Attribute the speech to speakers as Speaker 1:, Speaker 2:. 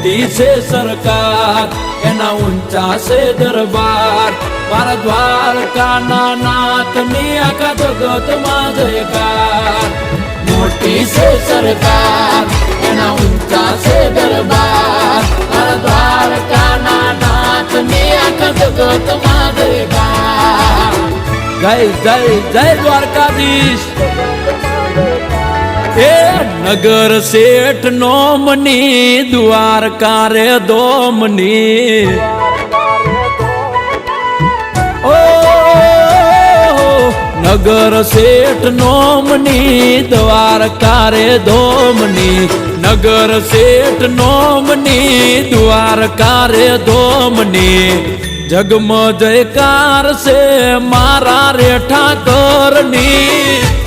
Speaker 1: મોટી છે સરકાર એના ઊંચા છે દરબાર મારા દ્વારકાના નાથની આખા જગતમાં જયકાર મોટી છે સરકાર એના ઊંચા છે દરબાર મારા દ્વારકાના નાથની આખા જગતમાં જયકાર જય જય જય દ્વારકાધીશ એ નગર શેઠ નોમની દ્વારકા રે દોમની ઓ નગર શેઠ નોમની દ્વારકા રે દોમની નગર શેઠ નોમની દ્વારકા રે દોમની જગમ જયકાર છે મારા રે ઠાકરની